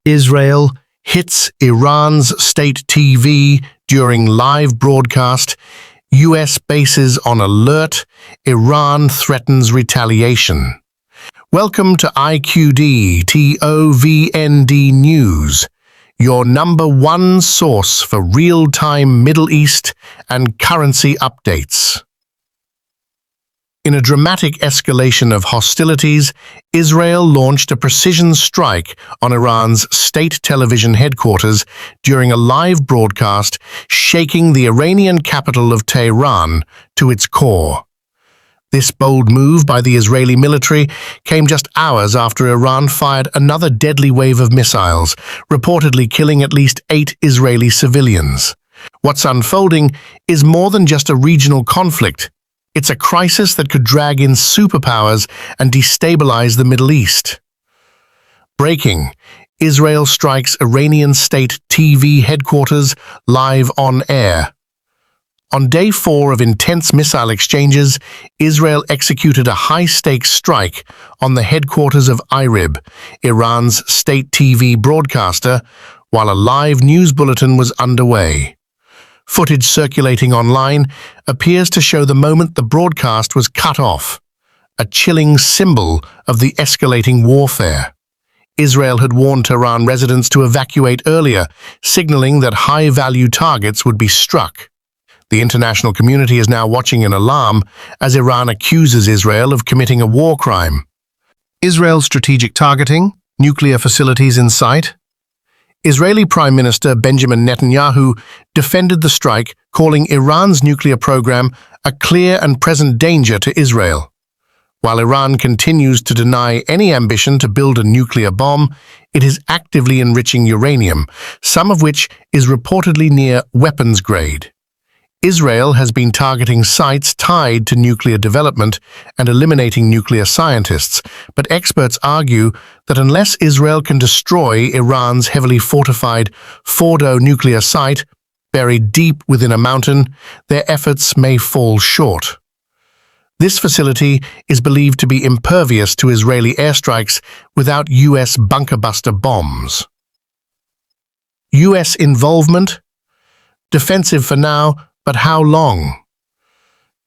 Israel hits Iran's state TV during live broadcast. U.S. bases on alert. Iran threatens retaliation. Welcome to IQD TOVND News, your #1 source for real-time Middle East and currency updates. In a dramatic escalation of hostilities, Israel launched a precision strike on Iran's state television headquarters during a live broadcast, shaking the Iranian capital of Tehran to its core. This bold move by the Israeli military came just hours after Iran fired another deadly wave of missiles, reportedly killing at least 8 Israeli civilians. What's unfolding is more than just a regional conflict. It's a crisis that could drag in superpowers and destabilize the Middle East. Breaking: Israel strikes Iranian state TV headquarters live on air. On day 4 of intense missile exchanges, Israel executed a high-stakes strike on the headquarters of IRIB, Iran's state TV broadcaster, while a live news bulletin was underway. Footage circulating online appears to show the moment the broadcast was cut off, a chilling symbol of the escalating warfare. Israel had warned Tehran residents to evacuate earlier, signaling that high-value targets would be struck. The international community is now watching in alarm as Iran accuses Israel of committing a war crime. Israel's strategic targeting, nuclear facilities in sight. Israeli Prime Minister Benjamin Netanyahu defended the strike, calling Iran's nuclear program a clear and present danger to Israel. While Iran continues to deny any ambition to build a nuclear bomb, it is actively enriching uranium, some of which is reportedly near weapons grade. Israel has been targeting sites tied to nuclear development and eliminating nuclear scientists, but experts argue that unless Israel can destroy Iran's heavily fortified Fordo nuclear site, buried deep within a mountain, their efforts may fall short. This facility is believed to be impervious to Israeli airstrikes without U.S. bunker-buster bombs. U.S. involvement? Defensive for now, but how long?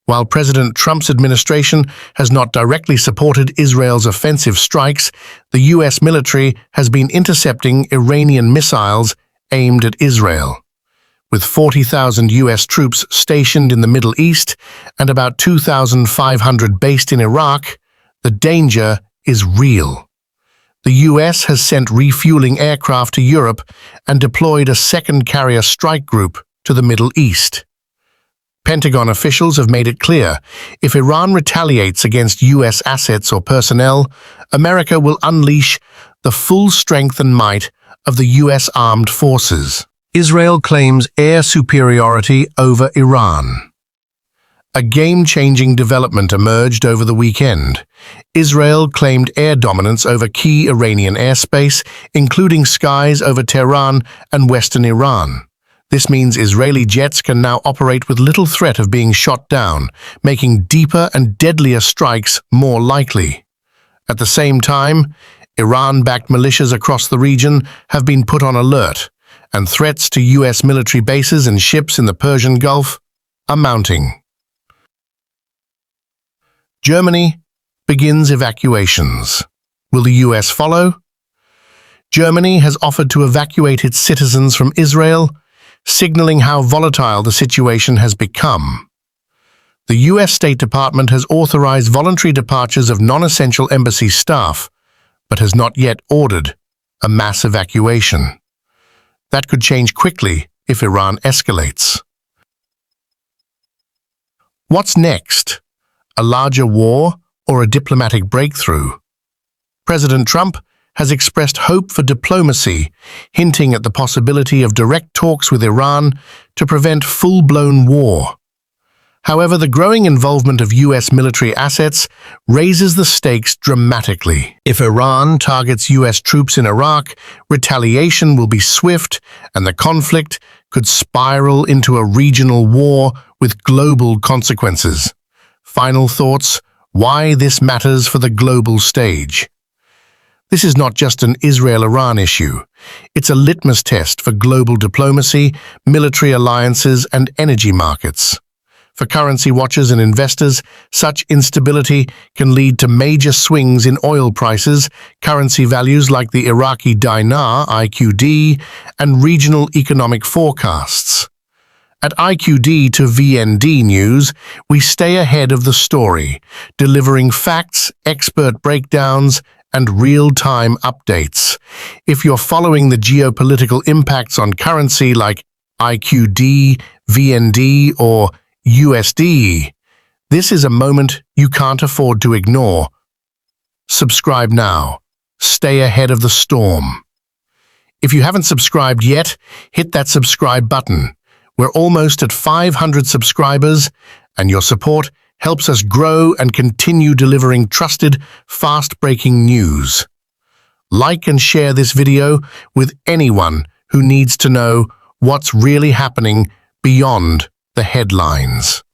While President Trump's administration has not directly supported Israel's offensive strikes, the U.S. military has been intercepting Iranian missiles aimed at Israel. With 40,000 U.S. troops stationed in the Middle East and about 2,500 based in Iraq, the danger is real. The U.S. has sent refueling aircraft to Europe and deployed a second carrier strike group to the Middle East. Pentagon officials have made it clear, if Iran retaliates against U.S. assets or personnel, America will unleash the full strength and might of the U.S. armed forces. Israel claims air superiority over Iran. A game-changing development emerged over the weekend. Israel claimed air dominance over key Iranian airspace, including skies over Tehran and western Iran. This means Israeli jets can now operate with little threat of being shot down, making deeper and deadlier strikes more likely. At the same time, Iran-backed militias across the region have been put on alert, and threats to U.S. military bases and ships in the Persian Gulf are mounting. Germany begins evacuations. Will the U.S. follow? Germany has offered to evacuate its citizens from Israel, signaling how volatile the situation has become. The U.S. State Department has authorized voluntary departures of non-essential embassy staff, but has not yet ordered a mass evacuation. That could change quickly if Iran escalates. What's next? A larger war or a diplomatic breakthrough? President Trump has expressed hope for diplomacy, hinting at the possibility of direct talks with Iran to prevent full-blown war. However, the growing involvement of U.S. military assets raises the stakes dramatically. If Iran targets U.S. troops in Iraq, retaliation will be swift, and the conflict could spiral into a regional war with global consequences. Final thoughts: why this matters for the global stage. This is not just an Israel-Iran issue. It's a litmus test for global diplomacy, military alliances, and energy markets. For currency watchers and investors, such instability can lead to major swings in oil prices, currency values like the Iraqi dinar, IQD, and regional economic forecasts. At IQD to VND News, we stay ahead of the story, delivering facts, expert breakdowns, and real-time updates. If you're following the geopolitical impacts on currency like IQD, VND, or USD, this is a moment you can't afford to ignore. Subscribe now. Stay ahead of the storm. If you haven't subscribed yet, hit that subscribe button. We're almost at 500 subscribers, and your support helps us grow and continue delivering trusted, fast-breaking news. Like and share this video with anyone who needs to know what's really happening beyond the headlines.